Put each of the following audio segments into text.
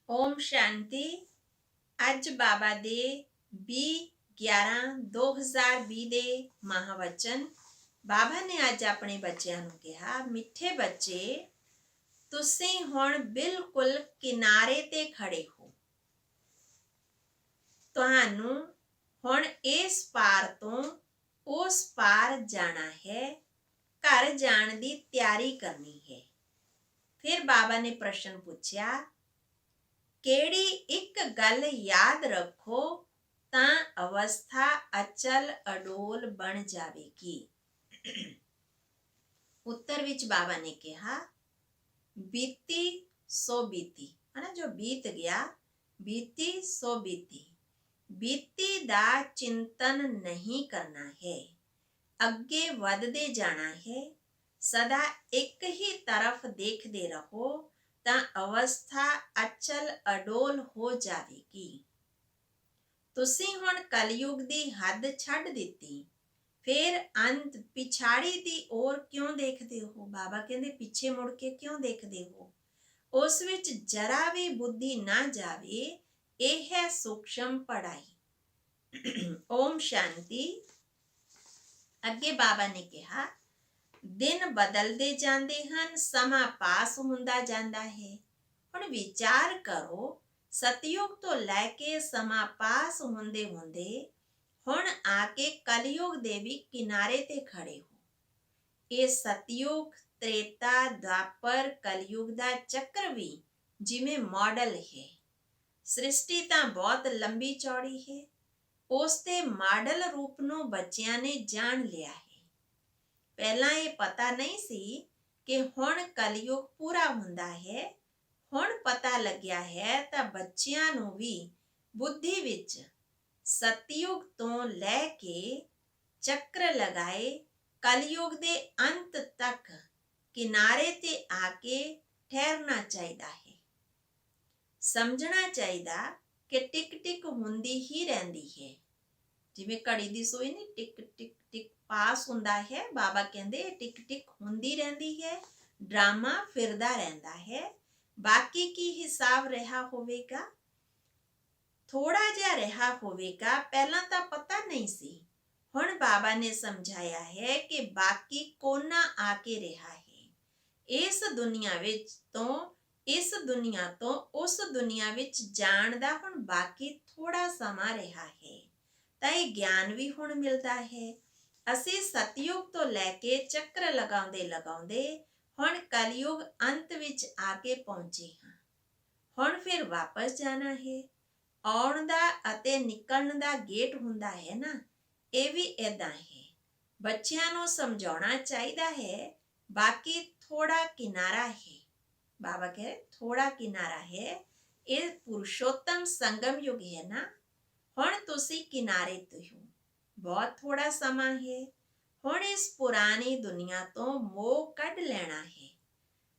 ਓਮ ਸ਼ਾਂਤੀ। ਅੱਜ ਬਾਬਾ ਦੇ 20/11/2020 ਦੇ ਮਹਾਵਚਨ। ਬਾਬਾ ਨੇ ਅੱਜ ਆਪਣੇ ਬੱਚਿਆਂ ਨੂੰ ਕਿਹਾ, ਮਿੱਠੇ ਬੱਚੇ, ਤੁਸੀਂ ਹੁਣ ਬਿਲਕੁਲ ਕਿਨਾਰੇ ਤੇ ਖੜੇ ਹੋ। ਤੁਹਾਨੂੰ ਹੁਣ ਇਸ ਪਾਰ ਤੋਂ ਉਸ ਪਾਰ ਜਾਣਾ ਹੈ, ਘਰ ਜਾਣ ਦੀ ਤਿਆਰੀ ਕਰਨੀ ਹੈ। ਫਿਰ ਬਾਬਾ ਨੇ ਪ੍ਰਸ਼ਨ ਪੁੱਛਿਆ, ਕਿਹੜੀ ਇੱਕ ਗੱਲ ਯਾਦ ਰੱਖੋ ਤਾਂ ਅਵਸਥਾ ਅਚਲ ਅਡੋਲ ਬਣ ਜਾਵੇਗੀ। ਉੱਤਰ ਵਿੱਚ ਬਾਬਾ ਨੇ ਕਿਹਾ, ਬੀਤੀ ਸੋ ਬੀਤੀ, ਹਨਾ, ਜੋ ਬੀਤ ਗਿਆ, ਬੀਤੀ ਸੋ ਬੀਤੀ। ਬੀਤੀ ਦਾ ਚਿੰਤਨ ਨਹੀਂ ਕਰਨਾ ਹੈ, ਅੱਗੇ ਵਧਦੇ ਜਾਣਾ ਹੈ। ਸਦਾ ਇੱਕ ਹੀ ਤਰਫ ਦੇਖਦੇ ਰਹੋ ਤਾਂ ਅਵਸਥਾ ਅਚਲ ਅਡੋਲ ਹੋ ਜਾਵੇਗੀ। ਤੁਸੀਂ ਹੁਣ ਕਲਯੁਗ ਦੀ ਹੱਦ ਛੱਡ ਦਿੱਤੀ, ਫਿਰ ਅੰਤ ਪਿਛਾੜੀ ਦੀ ओर ਕਿਉਂ ਦੇਖਦੇ ਹੋ। ਬਾਬਾ ਕਹਿੰਦੇ ਪਿੱਛੇ ਮੁੜ ਕੇ ਕਿਉਂ ਦੇਖਦੇ ਹੋ। ਉਸ ਵਿੱਚ ਜਰਾ ਵੀ ਬੁੱਧੀ ਨਾ ਜਾਵੇ, ਇਹ ਹੈ ਸੂਖਸ਼ਮ ਪੜਾਈ। ਓਮ ਸ਼ਾਂਤੀ। ਅੱਗੇ ਬਾਬਾ ਨੇ ਕਿਹਾ, ਦਿਨ ਬਦਲਦੇ ਜਾਂਦੇ ਹਨ, ਸਮਾਂ ਪਾਸ ਹੁੰਦਾ ਜਾਂਦਾ ਹੈ। ਹੁਣ ਵਿਚਾਰ ਕਰੋ, ਸਤਯੁਗ ਤੋਂ ਲੈ ਕੇ ਸਮਾਂ ਪਾਸ ਹੁੰਦੇ ਹੁੰਦੇ ਹੁਣ ਆ ਕੇ ਕਲਯੁਗ ਦੇ ਵੀ ਕਿਨਾਰੇ ਤੇ ਖੜੇ ਹੋ। ਇਹ ਸਤਯੁਗ, ਤ੍ਰੇਤਾ, ਦੁਆਪਰ, ਕਲਯੁਗ ਦਾ ਚੱਕਰ ਵੀ ਜਿਵੇਂ ਮਾਡਲ ਹੈ। ਸ੍ਰਿਸ਼ਟੀ ਤਾਂ ਬਹੁਤ ਲੰਬੀ ਚੌੜੀ ਹੈ, ਉਸ ਦੇ ਮਾਡਲ ਰੂਪ ਨੂੰ ਬੱਚਿਆਂ ਨੇ ਜਾਣ ਲਿਆ ਹੈ। ਪਹਿਲਾਂ ਇਹ ਪਤਾ ਨਹੀਂ ਸੀ ਕਿ ਹੁਣ ਕਲਯੁਗ ਪੂਰਾ ਹੁੰਦਾ ਹੈ। ਹੁਣ ਪਤਾ ਲੱਗਿਆ ਹੈ ਤਾਂ ਬੱਚਿਆਂ ਨੂੰ ਵੀ ਬੁੱਧੀ ਵਿੱਚ ਸਤਯੁਗ ਤੋਂ ਲੈ ਕੇ ਚੱਕਰ ਲਗਾਏ ਕਲਯੁਗ ਦੇ ਅੰਤ ਤੱਕ ਕਿਨਾਰੇ ਤੇ ਆ ਕੇ ਠਹਿਰਨਾ ਚਾਹੀਦਾ ਹੈ। ਸਮਝਣਾ ਚਾਹੀਦਾ ਕਿ ਟਿਕ ਟਿਕ ਹੁੰਦੀ ਹੀ ਰਹਿੰਦੀ ਹੈ। ਜਿਵੇਂ ਘੜੀ ਦੀ ਸੂਈ ਨਹੀਂ ਟਿਕ ਟਿਕ ਟਿਕ ਪਾਸ ਹੁੰਦਾ ਹੈ, ਬਾਬਾ ਕਹਿੰਦੇ ਟਿਕ ਟਿਕ ਹੁੰਦੀ ਰਹਿੰਦੀ ਹੈ, ਡਰਾਮਾ ਫਿਰਦਾ ਰਹਿੰਦਾ ਹੈ। ਬਾਕੀ ਕੀ ਹਿਸਾਬ ਰਿਹਾ ਹੋਵੇਗਾ, ਥੋੜਾ ਜਿਹਾ ਰਿਹਾ ਹੋਵੇਗਾ। ਪਹਿਲਾਂ ਤਾਂ ਪਤਾ ਨਹੀਂ ਸੀ, ਹੁਣ ਬਾਬਾ ਨੇ ਸਮਝਾਇਆ ਹੈ ਕਿ ਬਾਕੀ ਕੋਨਾ ਆ ਕੇ ਰਿਹਾ ਹੈ। ਇਸ ਦੁਨੀਆ ਵਿੱਚ ਤੋਂ ਇਸ ਦੁਨੀਆ ਤੋਂ ਉਸ ਦੁਨੀਆ ਵਿੱਚ ਜਾਣ ਦਾ ਹੁਣ ਬਾਕੀ ਥੋੜਾ ਸਮਾਂ ਰਿਹਾ ਹੈ। ਤਾਂ ਇਹ ਗਿਆਨ ਵੀ ਹੁਣ ਮਿਲਦਾ ਹੈ। ਅਸੀਂ ਸਤਯੁਗ ਤੋਂ ਲੈ ਕੇ ਚੱਕਰ ਲਗਾਉਂਦੇ ਲਗਾਉਂਦੇ ਹੁਣ ਕਲਯੁਗ ਅੰਤ ਵਿੱਚ ਆ ਕੇ ਪਹੁੰਚੇ ਹਾਂ। ਹੁਣ ਫਿਰ ਵਾਪਸ ਜਾਣਾ ਹੈ। ਆਉਣ ਦਾ ਅਤੇ ਨਿਕਲਣ ਦਾ ਗੇਟ ਹੁੰਦਾ ਹੈ ਨਾ, ਇਹ ਵੀ ਏਦਾਂ ਹੈ। ਬੱਚਿਆਂ ਨੂੰ ਸਮਝਾਉਣਾ ਚਾਹੀਦਾ ਹੈ, ਬਾਕੀ ਥੋੜਾ ਕਿਨਾਰਾ ਹੈ। ਬਾਬਾ ਕਹੇ ਥੋੜਾ ਕਿਨਾਰਾ ਹੈ। ਇਹ ਪੁਰਸ਼ੋਤਮ ਸੰਗਮ ਯੁਗ ਹੈ ਨਾ, ਹੁਣ ਤੁਸੀਂ ਕਿਨਾਰੇ ਤੇ ਹੋ। ਬਹੁਤ ਥੋੜਾ ਸਮਾਂ ਹੈ। ਹੁਣ ਇਸ ਪੁਰਾਣੀ ਦੁਨੀਆ ਤੋਂ ਮੋਹ ਕੱਢ ਲੈਣਾ ਹੈ।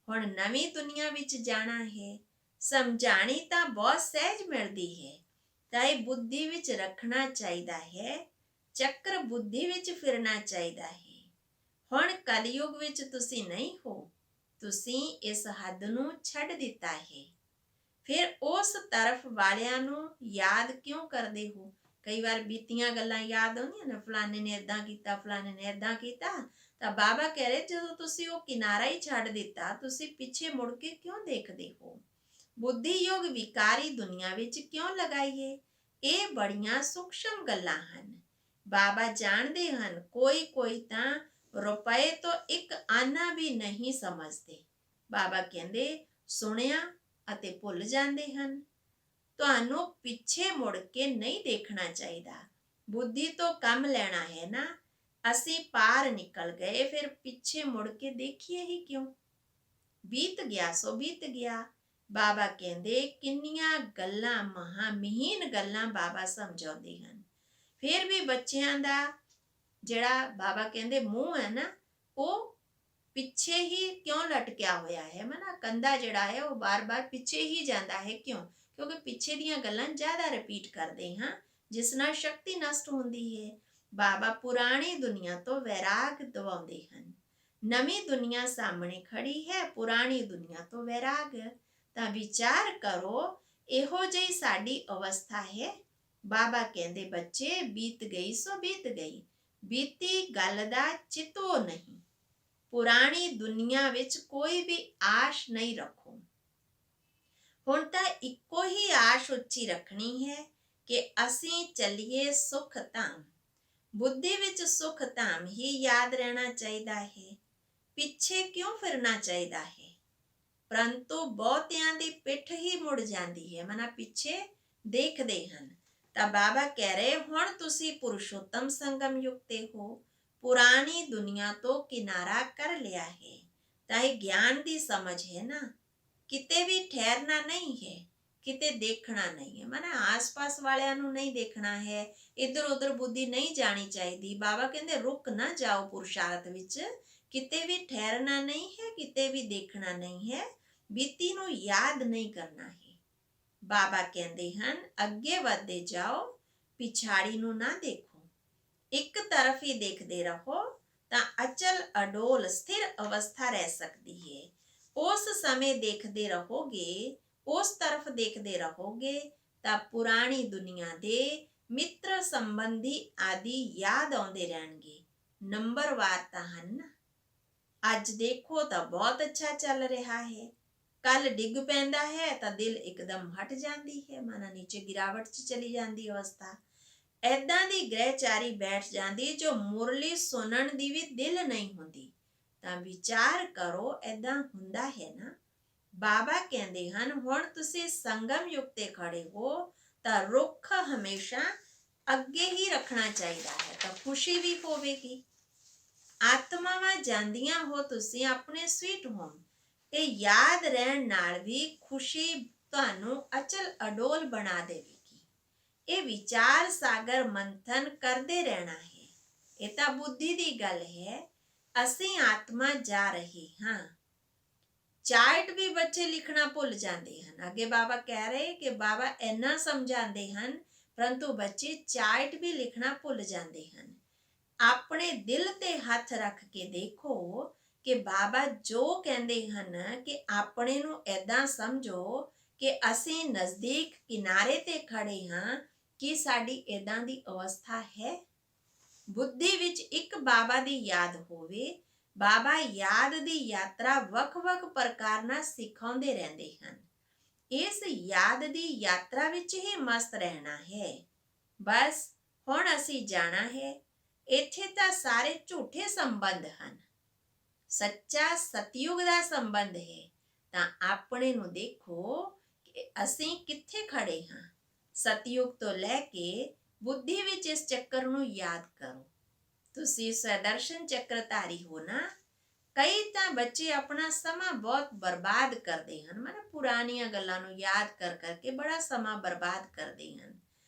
ਹੁਣ ਨਵੀਂ ਦੁਨੀਆ ਵਿੱਚ ਜਾਣਾ ਹੈ। ਸਮਝਾਣੀ ਤਾਂ ਬਹੁਤ ਸਹਿਜ ਮਿਲਦੀ ਹੈ, ਤਾਂ ਇਹ ਬੁੱਧੀ ਵਿੱਚ ਰੱਖਣਾ ਚਾਹੀਦਾ ਹੈ। ਚੱਕਰ ਬੁੱਧੀ ਵਿੱਚ ਫਿਰਨਾ ਚਾਹੀਦਾ ਹੈ। ਹੁਣ ਕਲਯੁਗ ਵਿੱਚ ਤੁਸੀਂ ਨਹੀਂ ਹੋ, ਤੁਸੀਂ ਇਸ ਹੱਦ ਨੂੰ ਛੱਡ ਦਿੱਤਾ ਹੈ। ਫਿਰ ਉਸ ਤਰਫ ਵਾਲਿਆਂ ਨੂੰ ਯਾਦ ਕਿਉਂ ਕਰਦੇ ਹੋ। ਕਈ ਵਾਰ ਬੀਤੀਆਂ ਗੱਲਾਂ ਯਾਦ ਆਉਂਦੀਆਂ ਨਾ, ਫਲਾਣੇ ਨੇ ਏਦਾਂ ਕੀਤਾ, ਫਲਾਣੇ ਨੇ ਏਦਾਂ ਕੀਤਾ। ਤਾਂ ਬਾਬਾ ਕਹਿ ਰਹੇ, ਜਦੋਂ ਤੁਸੀਂ ਉਹ ਕਿਨਾਰਾ ਹੀ ਛੱਡ ਦਿੱਤਾ, ਤੁਸੀਂ ਪਿੱਛੇ ਮੁੜ ਕੇ ਕਿਉਂ ਦੇਖਦੇ ਹੋ। ਬੁੱਧੀ ਯੋਗ ਵਿਕਾਰੀ ਦੁਨੀਆ ਵਿੱਚ ਕਿਉਂ ਲਗਾਈਏ। ਇਹ ਬੜੀਆਂ ਸੂਖਸ਼ਮ ਗੱਲਾਂ ਹਨ। ਬਾਬਾ ਜਾਣਦੇ ਹਨ, ਕੋਈ ਤਾਂ ਰੁਪਏ ਤੋਂ ਇੱਕ ਆਨਾ ਵੀ ਨਹੀਂ ਸਮਝਦੇ। ਬਾਬਾ ਕਹਿੰਦੇ ਸੁਣਿਆ ਅਤੇ ਭੁੱਲ ਜਾਂਦੇ ਹਨ। ਤੁਹਾਨੂੰ ਪਿੱਛੇ ਮੁੜ ਕੇ ਨਹੀਂ ਦੇਖਣਾ ਚਾਹੀਦਾ। ਬੁੱਧੀ ਤੋਂ ਕੰਮ ਲੈਣਾ ਹੈ ਨਾ। ਅਸੀਂ ਪਾਰ ਨਿਕਲ ਗਏ, ਫਿਰ ਪਿੱਛੇ ਮੁੜ ਕੇ ਦੇਖੀਏ ਹੀ ਕਿਉਂ। ਬੀਤ ਗਿਆ ਸੋ ਬੀਤ ਗਿਆ। ਬਾਬਾ ਕਹਿੰਦੇ ਕਿੰਨੀਆਂ ਗੱਲਾਂ, ਮਹੀਨ ਗੱਲਾਂ ਬਾਬਾ ਸਮਝਾਉਂਦੇ ਹਨ। ਫਿਰ ਵੀ ਬੱਚਿਆਂ ਦਾ ਜਿਹੜਾ ਬਾਬਾ ਕਹਿੰਦੇ ਮੂੰਹ ਹੈ ਨਾ, ਉਹ ਪਿੱਛੇ ਹੀ ਕਿਉਂ ਲਟਕਿਆ ਹੋਇਆ ਹੈ। ਮਨਾ ਕੰਧਾ ਜਿਹੜਾ ਹੈ ਉਹ ਬਾਰ-ਬਾਰ ਪਿੱਛੇ ਹੀ ਜਾਂਦਾ ਹੈ। ਕਿਉਂ? ਕਿਉਂਕਿ ਪਿੱਛੇ ਦੀਆਂ ਗੱਲਾਂ ਜ਼ਿਆਦਾ ਰਿਪੀਟ ਕਰਦੇ ਹਾਂ, ਜਿਸ ਨਾਲ ਸ਼ਕਤੀ ਨਸ਼ਟ ਹੁੰਦੀ ਹੈ। ਬਾਬਾ ਪੁਰਾਣੀ ਦੁਨੀਆ ਤੋਂ ਵੈਰਾਗ ਦਿਵਾਉਂਦੇ ਹਨ। ਨਵੀਂ ਦੁਨੀਆ ਸਾਹਮਣੇ ਖੜੀ ਹੈ, ਪੁਰਾਣੀ ਦੁਨੀਆ ਤੋਂ ਵੈਰਾਗ। ਤਾਂ ਵਿਚਾਰ ਕਰੋ ਇਹੋ ਜਿਹੀ ਸਾਡੀ ਅਵਸਥਾ ਹੈ। ਬਾਬਾ ਕਹਿੰਦੇ ਬੱਚੇ ਬੀਤ ਗਈ ਸੋ ਬੀਤ ਗਈ, ਬੀਤੀ ਗੱਲ ਦਾ ਚਿਤੋ ਨਹੀਂ। ਪੁਰਾਣੀ ਦੁਨੀਆ ਵਿੱਚ ਕੋਈ ਵੀ ਆਸ਼ ਨਹੀਂ ਰੱਖੋ। ਹੁਣ ਤਾਂ ਇੱਕੋ ਹੀ ਆਸ਼ ਉੱਚੀ ਰੱਖਣੀ ਹੈ ਕਿ ਅਸੀਂ ਚੱਲੀਏ ਸੁਖ ਧਾਮ। ਬੁੱਧੀ ਵਿੱਚ ਸੁਖ ਧਾਮ ਹੀ ਯਾਦ ਰਹਿਣਾ ਚਾਹੀਦਾ ਹੈ, ਪਿੱਛੇ ਕਿਉਂ ਫਿਰਨਾ ਚਾਹੀਦਾ ਹੈ। ਪਰੰਤੂ ਬਹੁਤਿਆਂ ਦੀ ਪਿੱਠ ਹੀ ਮੁੜ ਜਾਂਦੀ ਹੈ, ਮਨਾ ਪਿੱਛੇ ਦੇਖਦੇ ਹਨ। ਤਾਂ ਬਾਬਾ ਕਹਿ ਰਹੇ ਹੁਣ ਤੁਸੀਂ ਪੁਰਸ਼ੋਤਮ ਸੰਗਮ ਯੁਕਤੇ ਹੋ, ਪੁਰਾਣੀ ਦੁਨੀਆ ਤੋਂ ਕਿਨਾਰਾ ਕਰ ਲਿਆ ਹੈ। ਤਾਂ ਇਹ ਗਿਆਨ ਦੀ ਸਮਝ ਹੈ ਨਾ, ਕਿਤੇ ਵੀ ਠਹਿਰਨਾ ਨਹੀਂ ਹੈ, ਕਿਤੇ ਦੇਖਣਾ ਨਹੀਂ ਹੈ। ਮਨਾ ਆਸ-ਪਾਸ ਵਾਲਿਆਂ ਨੂੰ ਨਹੀਂ ਦੇਖਣਾ ਹੈ, ਇੱਧਰ ਉੱਧਰ ਬੁੱਧੀ ਨਹੀਂ ਜਾਣੀ ਚਾਹੀਦੀ। ਬਾਬਾ ਕਹਿੰਦੇ ਰੁਕ ਨਾ ਜਾਓ ਪੁਰਸ਼ਾਰਥ ਵਿੱਚ, ਕਿਤੇ ਵੀ ਠਹਿਰਨਾ ਨਹੀਂ ਹੈ, ਕਿਤੇ ਵੀ ਦੇਖਣਾ ਨਹੀਂ ਹੈ, ਬੀਤੀ ਨੂੰ ਯਾਦ ਨਹੀਂ ਕਰਨਾ ਹੈ। ਬਾਬਾ ਕਹਿੰਦੇ ਹਨ ਅੱਗੇ ਵਧਦੇ ਜਾਓ, ਪਿਛਾੜੀ ਨੂੰ ਨਾ ਦੇਖੋ, ਇੱਕ ਤਰਫ ਹੀ ਦੇਖਦੇ ਰਹੋ ਤਾਂ ਅਚਲ ਅਡੋਲ ਸਥਿਰ ਅਵਸਥਾ ਰਹਿ ਸਕਦੀ ਹੈ। ਉਸ ਸਮੇਂ ਦੇਖਦੇ ਰਹੋਗੇ, ਉਸ ਤਰਫ ਦੇਖਦੇ ਰਹੋਗੇ ਤਾਂ ਪੁਰਾਣੀ ਦੁਨੀਆ ਦੇ ਮਿੱਤਰ ਸੰਬੰਧੀ ਆਦਿ ਯਾਦ ਆਉਂਦੇ ਰਹਿਣਗੇ। ਨੰਬਰਵਾਰ ਤਾਂ ਹਨ। ਅੱਜ ਦੇਖੋ ਤਾਂ ਬਹੁਤ ਅੱਛਾ ਚੱਲ ਰਿਹਾ ਹੈ, ਕੱਲ ਡਿੱਗ ਪੈਂਦਾ ਹੈ ਤਾਂ ਦਿਲ ਇੱਕਦਮ ਹਟ ਜਾਂਦੀ ਹੈ, ਮਨ ਨੀਚੇ ਗਿਰਾਵਟ 'ਚ ਚਲੀ ਜਾਂਦੀ ਅਵਸਥਾ। ਐਦਾਂ ਦੀ ਗ੍ਰਹਿਚਾਰੀ ਬੈਠ ਜਾਂਦੀ ਜੋ ਮੁਰਲੀ ਸੁਣਨ ਦੀ ਵੀ ਦਿਲ ਨਹੀਂ ਹੁੰਦੀ। ਤਾਂ ਵਿਚਾਰ ਕਰੋ ਐਦਾਂ ਹੁੰਦਾ ਹੈ ਨਾ। ਬਾਬਾ ਕਹਿੰਦੇ ਹਨ ਹੁਣ ਤੁਸੀਂ ਸੰਗਮ ਯੁਗ ਤੇ ਖੜੇ ਹੋ ਤਾਂ ਰੁੱਖ ਹਮੇਸ਼ਾ ਅੱਗੇ ਹੀ ਰੱਖਣਾ ਚਾਹੀਦਾ ਹੈ, ਤਾਂ ਖੁਸ਼ੀ ਵੀ ਹੋਵੇਗੀ। ਆਤਮਾਵਾਂ ਜਾਂਦੀਆਂ ਹੋ ਤੁਸੀਂ ਆਪਣੇ ਸਵੀਟ ਹੋਮ, ਇਹ ਯਾਦ ਰਹਿਣ ਨਾਲ ਵੀ ਖੁਸ਼ੀ ਤੁਹਾਨੂੰ ਅਚਲ ਅਡੋਲ ਬਣਾ ਦੇਵੇਗੀ। ਇਹ ਵਿਚਾਰ ਸਾਗਰ ਮੰਥਨ ਕਰਦੇ ਰਹਿਣਾ ਹੈ। ਇਹ ਤਾਂ ਬੁੱਧੀ ਦੀ ਗੱਲ ਹੈ। ਅਸੀਂ ਆਤਮਾ ਜਾ ਰਹੇ ਹਾਂ। ਚਾਰਟ ਵੀ ਬੱਚੇ ਲਿਖਣਾ ਭੁੱਲ ਜਾਂਦੇ ਹਨ। ਅੱਗੇ ਬਾਬਾ ਕਹਿ ਰਹੇ ਕਿ ਬਾਬਾ ਇੰਨਾ ਸਮਝਾਉਂਦੇ ਹਨ, ਪਰੰਤੂ ਬੱਚੇ ਚਾਰਟ ਵੀ ਲਿਖਣਾ ਭੁੱਲ ਜਾਂਦੇ ਹਨ। ਆਪਣੇ ਦਿਲ ਤੇ ਹੱਥ ਰੱਖ ਕੇ ਦੇਖੋ ਕਿ ਬਾਬਾ ਜੋ ਕਹਿੰਦੇ ਹਨ ਕਿ ਆਪਣੇ ਨੂੰ ਐਦਾਂ ਸਮਝੋ ਕਿ ਅਸੀਂ ਨਜ਼ਦੀਕ ਕਿਨਾਰੇ ਤੇ ਖੜੇ ਹਾਂ, ਕਿ ਸਾਡੀ ਐਦਾਂ ਦੀ ਅਵਸਥਾ ਹੈ। ਬੁੱਧੀ ਵਿੱਚ ਇੱਕ ਬਾਬਾ ਦੀ ਯਾਦ ਹੋਵੇ। ਬਾਬਾ ਯਾਦ ਦੀ ਯਾਤਰਾ ਵੱਖ-ਵੱਖ ਪ੍ਰਕਾਰ ਨਾਲ ਸਿਖਾਉਂਦੇ ਰਹਿੰਦੇ ਹਨ। ਇਸ ਯਾਦ ਦੀ ਯਾਤਰਾ ਵਿੱਚ ਹੀ ਮਸਤ ਰਹਿਣਾ ਹੈ। ਬਸ ਹੁਣ ਅਸੀਂ ਜਾਣਾ ਹੈ। ਇੱਥੇ ਤਾਂ ਸਾਰੇ ਝੂਠੇ ਸੰਬੰਧ ਹਨ, ਸੱਚਾ ਸਤਯੁਗ ਦਾ ਸੰਬੰਧ ਹੈ। ਤਾਂ ਆਪਣੇ ਨੂੰ ਦੇਖੋ ਕਿ ਅਸੀਂ ਕਿੱਥੇ ਖੜੇ ਹਾਂ। ਸਤਯੁਗ ਤੋਂ ਲੈ ਕੇ ਬੁੱਧੀ ਵਿੱਚ ਇਸ ਚੱਕਰ ਨੂੰ ਯਾਦ ਕਰੋ। ਤੁਸੀਂ ਸਵੈਦਰਸ਼ਨ ਚੱਕਰਧਾਰੀ ਹੋ ਨਾ। ਕਈ ਤਾਂ ਬੱਚੇ ਆਪਣਾ ਸਮਾਂ ਬਹੁਤ ਬਰਬਾਦ ਕਰਦੇ ਹਨ, ਮਤਲਬ ਪੁਰਾਣੀਆਂ ਗੱਲਾਂ ਨੂੰ ਯਾਦ ਕਰ ਕਰਕੇ ਬੜਾ ਸਮਾਂ ਬਰਬਾਦ ਕਰਦੇ ਹਨ।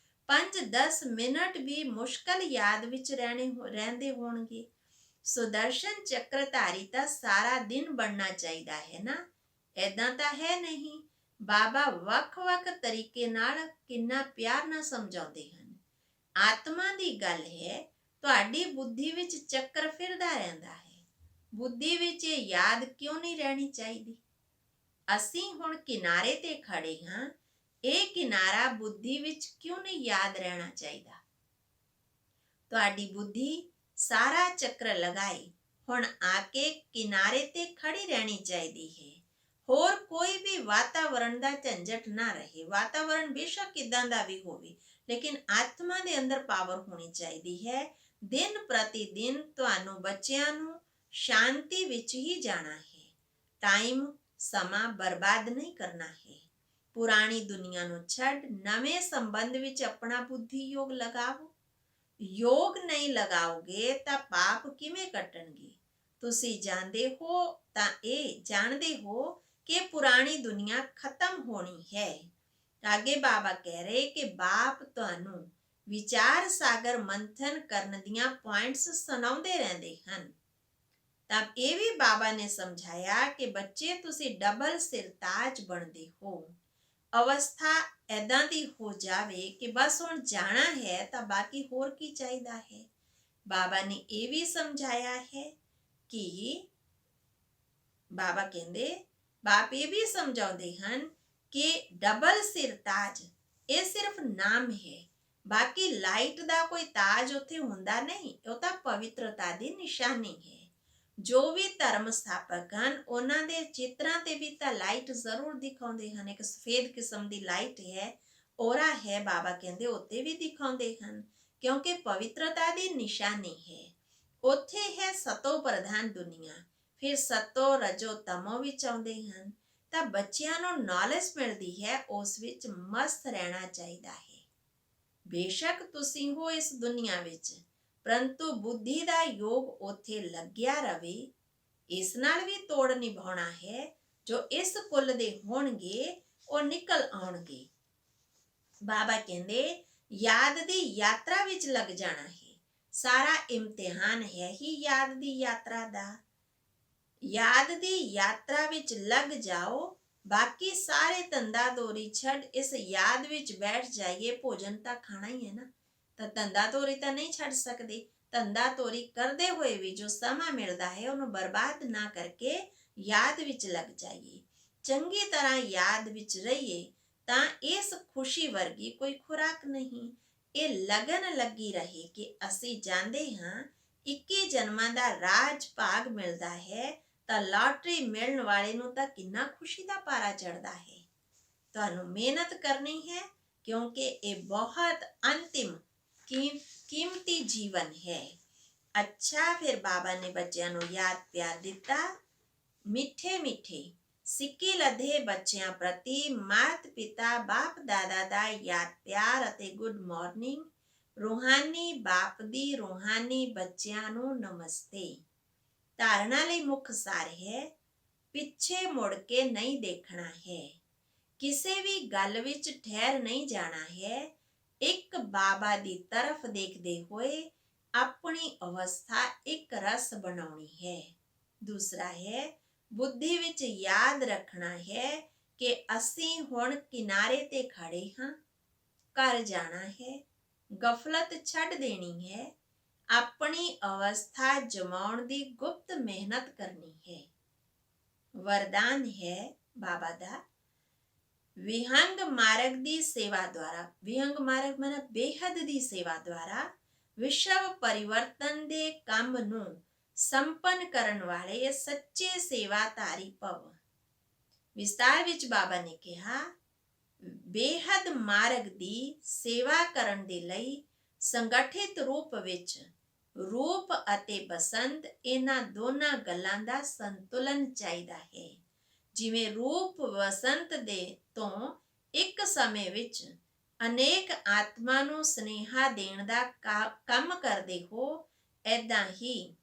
5-10 ਮਿੰਟ ਵੀ ਮੁਸ਼ਕਲ ਯਾਦ ਵਿੱਚ ਰਹਿੰਦੇ ਹੋਣਗੇ। ਸੁਦਰਸ਼ਨ ਚੱਕਰਧਾਰੀ ਤਾਂ ਸਾਰਾ ਦਿਨ ਬਣਨਾ ਚਾਹੀਦਾ ਹੈ ਨਾ, ਐਦਾਂ ਤਾਂ ਹੈ ਨਹੀਂ। ਬਾਬਾ ਵੱਖ-ਵੱਖ ਤਰੀਕੇ ਨਾਲ ਕਿੰਨਾ ਪਿਆਰ ਨਾਲ ਸਮਝਾਉਂਦੇ ਹਨ। ਆਤਮਾ ਦੀ ਗੱਲ ਹੈ, ਤੁਹਾਡੀ ਬੁੱਧੀ ਵਿੱਚ ਚੱਕਰ ਫਿਰਦਾ ਰਹਿੰਦਾ ਹੈ। ਬੁੱਧੀ ਵਿੱਚ ਇਹ ਯਾਦ ਕਿਉਂ ਨਹੀਂ ਰਹਿਣੀ ਚਾਹੀਦੀ। ਅਸੀਂ ਹੁਣ ਕਿਨਾਰੇ ਤੇ ਖੜੇ ਹਾਂ, ਇਹ ਕਿਨਾਰਾ ਬੁੱਧੀ ਵਿੱਚ ਕਿਉਂ ਨਹੀਂ ਯਾਦ ਰਹਿਣਾ ਚਾਹੀਦਾ। ਤੁਹਾਡੀ ਬੁੱਧੀ ਸਾਰਾ ਚੱਕਰ ਲਗਾਏ ਹੁਣ ਆ ਕੇ ਕਿਨਾਰੇ ਤੇ ਖੜੀ ਰਹਿਣੀ ਚਾਹੀਦੀ ਹੈ। ਹੋਰ ਕੋਈ ਵੀ ਵਾਤਾਵਰਣ ਦਾ ਝੰਜਟ ਨਾ ਰਹੇ। ਵਾਤਾਵਰਣ ਬੇਸ਼ੱਕ ਕਿਦਾਂ ਦਾ ਵੀ ਹੋਵੇ, ਲੇਕਿਨ ਆਤਮਾ ਦੇ ਅੰਦਰ ਪਾਵਰ ਹੋਣੀ ਚਾਹੀਦੀ ਹੈ। ਦਿਨ ਪ੍ਰਤੀ ਦਿਨ ਤੁਹਾਨੂੰ ਬੱਚਿਆਂ ਨੂੰ ਸ਼ਾਂਤੀ ਵਿੱਚ ਹੀ ਜਾਣਾ ਹੈ। ਟਾਈਮ ਸਮਾਂ ਬਰਬਾਦ ਨਹੀਂ ਕਰਨਾ ਹੈ। ਪੁਰਾਣੀ ਦੁਨੀਆ ਨੂੰ ਛੱਡ ਨਵੇਂ ਸੰਬੰਧ ਵਿੱਚ ਆਪਣਾ ਬੁੱਧੀ ਯੋਗ ਲਗਾਓ। ਯੋਗ ਨਹੀਂ ਲਗਾਓਗੇ ਤਾਂ ਪਾਪ ਕਿਵੇਂ ਕੱਟਣਗੇ। ਤੁਸੀਂ ਜਾਣਦੇ ਹੋ ਤਾਂ ਇਹ ਜਾਣਦੇ ਹੋ ਕਿ ਪੁਰਾਣੀ ਦੁਨੀਆ ਖਤਮ ਹੋਣੀ ਹੈ। ਅੱਗੇ ਬਾਬਾ ਕਹਿ ਰਹੇ ਕਿ ਬਾਪ ਤੁਹਾਨੂੰ ਵਿਚਾਰ ਸਾਗਰ ਮੰਥਨ ਕਰਨ ਦੀਆਂ ਪੁਆਇੰਟਸ ਸੁਣਾਉਂਦੇ ਰਹਿੰਦੇ ਹਨ। ਤਾਂ ਇਹ ਵੀ ਬਾਬਾ ਨੇ ਸਮਝਾਇਆ ਕਿ ਬੱਚੇ ਤੁਸੀਂ ਡਬਲ ਸਿਰਤਾਜ ਬਣਦੇ ਹੋ। ਅਵਸਥਾ ਐਦਾਂ ਦੀ ਹੋ ਜਾਵੇ ਕਿ ਬਸ ਹੁਣ ਜਾਣਾ ਹੈ ਤਾਂ ਬਾਕੀ ਹੋਰ ਕੀ ਚਾਹੀਦਾ ਹੈ। ਬਾਬਾ ਨੇ ਇਹ ਵੀ ਸਮਝਾਇਆ ਹੈ ਕਿ ਬਾਬਾ ਕਹਿੰਦੇ, ਬਾਪ ਇਹ ਵੀ ਸਮਝਾਉਂਦੇ ਹਨ ਕਿ ਡਬਲ ਸਿਰ ਤਾਜ ਇਹ ਸਿਰਫ ਨਾਮ ਹੈ। ਬਾਕੀ ਲਾਈਟ ਦਾ ਕੋਈ ਤਾਜ ਉੱਥੇ ਹੁੰਦਾ ਨਹੀਂ, ਉਹ ਤਾਂ ਪਵਿੱਤਰਤਾ ਦੀ ਨਿਸ਼ਾਨੀ ਹੈ। ਜੋ ਵੀ ਧਰਮ ਸਥਾਪਕ ਹਨ ਉਹਨਾਂ ਦੇ ਚਿੱਤਰਾਂ ਤੇ ਵੀ ਤਾਂ ਲਾਈਟ ਜ਼ਰੂਰ ਦਿਖਾਉਂਦੇ ਹਨ। ਇੱਕ ਸਫੇਦ ਕਿਸਮ ਦੀ ਲਾਈਟ ਹੈ, ਔਰਾ ਹੈ, ਬਾਬਾ ਕਹਿੰਦੇ ਉੱਤੇ ਵੀ ਦਿਖਾਉਂਦੇ ਹਨ, ਕਿਉਂਕਿ ਪਵਿੱਤਰਤਾ ਦੀ ਨਿਸ਼ਾਨੀ ਹੈ। ਉੱਥੇ ਹੈ ਸਤੋ ਪ੍ਰਧਾਨ ਦੁਨੀਆ, ਫਿਰ ਸਤੋ ਰਜੋ ਤਮੋ ਵਿੱਚ ਆਉਂਦੇ ਹਨ। ਤਾਂ ਬੱਚਿਆਂ ਨੂੰ ਨੌਲੇਜ ਮਿਲਦੀ ਹੈ, ਉਸ ਵਿੱਚ ਮਸਤ ਰਹਿਣਾ ਚਾਹੀਦਾ ਹੈ। ਬੇਸ਼ੱਕ ਤੁਸੀਂ ਹੋ ਇਸ ਦੁਨੀਆ ਵਿੱਚ, ਪਰੰਤੂ ਬੁੱਧੀ ਦਾ ਯੋਗ ਉੱਥੇ ਲੱਗਿਆ ਰਵੇ। ਇਸ ਨਾਲ ਵੀ ਤੋੜ ਨਿਭਾਉਣਾ ਹੈ। ਜੋ ਇਸ ਕੁੱਲ ਦੇ ਹੋਣਗੇ ਉਹ ਨਿਕਲ ਆਉਣਗੇ। ਬਾਬਾ ਕਹਿੰਦੇ ਯਾਦ ਦੀ ਯਾਤਰਾ ਵਿੱਚ ਲੱਗ ਜਾਣਾ ਹੈ। ਸਾਰਾ ਇਮਤਿਹਾਨ ਹੈ ਹੀ ਯਾਦ ਦੀ ਯਾਤਰਾ ਦਾ। ਯਾਦ ਦੀ ਯਾਤਰਾ ਵਿੱਚ ਲੱਗ ਜਾਓ, ਬਾਕੀ ਸਾਰੇ ਧੰਦਾ ਦੋਰੀ ਛੱਡ ਇਸ ਯਾਦ ਵਿੱਚ ਬੈਠ ਜਾਈਏ। ਭੋਜਨ ਤਾਂ ਖਾਣਾ ਹੀ ਹੈ ਨਾ, ਤਾਂ ਧੰਦਾ ਤੋਰੀ ਤਾਂ ਨਹੀਂ ਛੱਡ ਸਕਦੇ। ਧੰਦਾ ਤੋਰੀ ਕਰਦੇ ਹੋਏ ਵੀ ਜੋ ਸਮਾਂ ਮਿਲਦਾ ਹੈ ਉਹਨੂੰ ਬਰਬਾਦ ਨਾ ਕਰਕੇ ਯਾਦ ਵਿੱਚ ਲੱਗ ਜਾਈਏ। ਚੰਗੀ ਤਰ੍ਹਾਂ ਯਾਦ ਵਿੱਚ ਰਹੀਏ ਤਾਂ ਇਸ ਖੁਸ਼ੀ ਵਰਗੀ ਕੋਈ ਖੁਰਾਕ ਨਹੀਂ। ਇਹ ਲਗਨ ਲੱਗੀ ਰਹੇ ਕਿ ਅਸੀਂ ਜਾਂਦੇ ਹਾਂ, 21 ਜਨਮਾਂ ਦਾ ਰਾਜ ਭਾਗ ਮਿਲਦਾ ਹੈ, ਤਾਂ ਲਾਟਰੀ ਮਿਲਣ ਵਾਲੇ ਨੂੰ ਤਾਂ ਕਿੰਨਾ ਖੁਸ਼ੀ ਦਾ ਪਾਰਾ ਚੜ੍ਹਦਾ ਹੈ। ਤੁਹਾਨੂੰ ਮਿਹਨਤ ਕਰਨੀ ਹੈ, ਕਿਉਂਕਿ ਇਹ ਬਹੁਤ ਅੰਤਿਮ ਕੀਮਤੀ ਜੀਵਨ ਹੈ। ਅੱਛਾ, ਫਿਰ ਬਾਬਾ ਨੇ ਬੱਚਿਆਂ ਨੂੰ ਯਾਦ ਪਿਆਰ ਦਿੱਤਾ। ਮਿੱਠੇ ਮਿੱਠੇ ਸਿੱਕੇ ਲੱਦੇ ਬੱਚਿਆਂ ਪ੍ਰਤੀ ਮਾਤ ਪਿਤਾ ਬਾਪ ਦਾਦਾ ਦਾ ਯਾਦ ਪਿਆਰ ਅਤੇ ਗੁੱਡ ਮਾਰਨਿੰਗ। ਰੂਹਾਨੀ ਬਾਪ ਦੀ ਰੂਹਾਨੀ ਬੱਚਿਆਂ ਨੂੰ ਨਮਸਤੇ। ਧਾਰਨਾ ਲਈ ਮੁੱਖ ਸਾਰ ਹੈ, ਪਿੱਛੇ ਮੁੜ ਕੇ ਨਹੀਂ ਦੇਖਣਾ ਹੈ। ਕਿਸੇ ਵੀ ਗੱਲ ਵਿੱਚ ਠਹਿਰ ਨਹੀਂ ਜਾਣਾ ਹੈ। ਇੱਕ ਬਾਬਾ ਦੀ ਤਰਫ ਦੇਖਦੇ ਹੋਏ ਆਪਣੀ ਅਵਸਥਾ ਇੱਕ ਰਸ ਬਣਾਉਣੀ ਹੈ। ਦੂਸਰਾ ਹੈ, ਬੁੱਧੀ ਵਿੱਚ ਯਾਦ ਰੱਖਣਾ ਹੈ ਕਿ ਅਸੀਂ ਹੁਣ ਕਿਨਾਰੇ ਤੇ ਖੜੇ ਹਾਂ, ਘਰ ਜਾਣਾ ਹੈ। ਗਫਲਤ ਛੱਡ ਦੇਣੀ ਹੈ। ਆਪਣੀ ਅਵਸਥਾ ਜਮਾਉਣ ਦੀ ਗੁਪਤ ਮਿਹਨਤ ਕਰਨੀ ਹੈ। ਵਰਦਾਨ ਹੈ ਬਾਬਾ ਦਾ, ਵਿਹੰਗ ਮਾਰਗ ਦੀ ਸੇਵਾ ਦੁਆਰਾ, ਵਿਹੰਗ ਮਾਰਗ ਮਾਨਾ ਬੇਹੱਦ ਦੀ ਸੇਵਾ ਦੁਆਰਾ ਵਿਸ਼ਵ ਪਰਿਵਰਤਨ ਦੇ ਕੰਮ ਨੂੰ ਸੰਪੰਨ ਕਰਨ ਵਾਲੇ ਸੱਚੇ ਸੇਵਾਧਾਰੀ ਭਵ। ਵਿਸਤਾਰ ਵਿੱਚ ਬਾਬਾ ਨੇ ਕਿਹਾ, ਬੇਹੱਦ ਮਾਰਗ ਦੀ ਸੇਵਾ ਕਰਨ ਦੇ ਲਈ ਸੰਗਠਿਤ ਰੂਪ ਵਿੱਚ ਰੂਪ ਅਤੇ ਬਸੰਤ, ਇਹਨਾਂ ਦੋਨਾਂ ਗੱਲਾਂ ਦਾ ਸੰਤੁਲਨ ਚਾਹੀਦਾ ਹੈ। ਜਿਵੇਂ ਰੂਪ ਬਸੰਤ ਦੇ ਤੋਂ ਇੱਕ ਸਮੇਂ ਵਿੱਚ ਅਨੇਕ ਆਤਮਾ ਨੂੰ ਸੁਨੇਹਾ ਦੇਣ ਦਾ ਕੰਮ ਕਰਦੇ ਹੋ, ਏਦਾਂ ਹੀ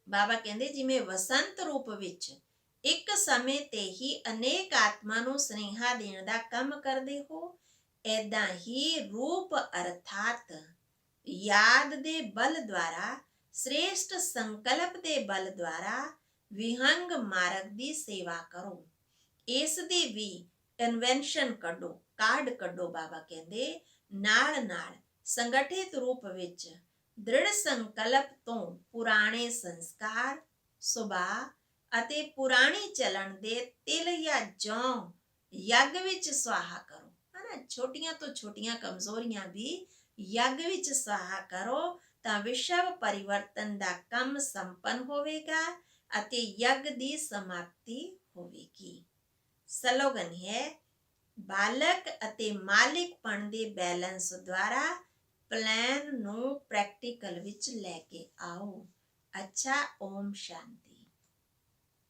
ਬਾਬਾ ਕਹਿੰਦੇ ਜਿਵੇਂ ਵਸੰਤ ਰੂਪ ਵਿੱਚ ਇੱਕ ਸਮੇਂ ਤੇ ਹੀ ਅਨੇਕ ਆਤਮਾ ਨੂੰ ਸੁਨੇਹਾ ਦੇਣ ਦਾ ਕੰਮ ਕਰਦੇ ਹੋ, ਏਦਾਂ ਹੀ ਰੂਪ ਅਰਥਾਤ ਯਾਦ ਦੇ ਬਲ ਦੁਆਰਾ, ਸ੍ਰੇਸ਼ਟ ਸੰਕਲਪ ਦੇ ਬਲ ਦੁਆਰਾ ਵਿਹੰਗ ਮਾਰਗ ਦੀ ਸੇਵਾ ਕਰੋ। ਇਸ ਦੀ ਵੀ ਇਨਵੈਂਸ਼ਨ ਕੱਢੋ, ਕਾਢ ਕੱਢੋ। ਬਾਬਾ ਕਹਿੰਦੇ ਨਾਲ ਨਾਲ ਸੰਗਠਿਤ ਰੂਪ ਵਿੱਚ ਦ੍ਰਿੜ ਸੰਕਲਪ ਤੋਂ ਪੁਰਾਣੇ ਸੰਸਕਾਰ, ਸੁਭਾਅ ਅਤੇ ਪੁਰਾਣੀ ਚਲਣ ਦੇ ਤਿਲ ਜਾਂ ਜੌਂ ਯੱਗ ਵਿੱਚ ਸਵਾਹਾ ਕਰੋ। ਹਨਾ, ਛੋਟੀਆਂ ਤੋਂ ਛੋਟੀਆਂ ਕਮਜ਼ੋਰੀਆਂ ਵੀ ਯੱਗ ਵਿੱਚ ਸਵਾਹਾ ਕਰੋ, ਤਾਂ ਵਿਸ਼ਵ ਪਰਿਵਰਤਨ ਦਾ ਕੰਮ ਸੰਪੰਨ ਹੋਵੇਗਾ ਅਤੇ ਯੱਗ ਦੀ ਸਮਾਪਤੀ ਹੋਵੇਗੀ। ਸਲੋਗਨ ਹੈ, ਬਾਲਕ ਅਤੇ ਮਾਲਿਕਪਣ ਦੇ ਬੈਲੈਂਸ ਦੁਆਰਾ ਪਲਾਨ ਨੂੰ ਪ੍ਰੈਕਟੀਕਲ ਵਿੱਚ ਲੈ ਕੇ ਆਓ। ਅੱਛਾ, ਓਮ ਸ਼ਾਂਤੀ।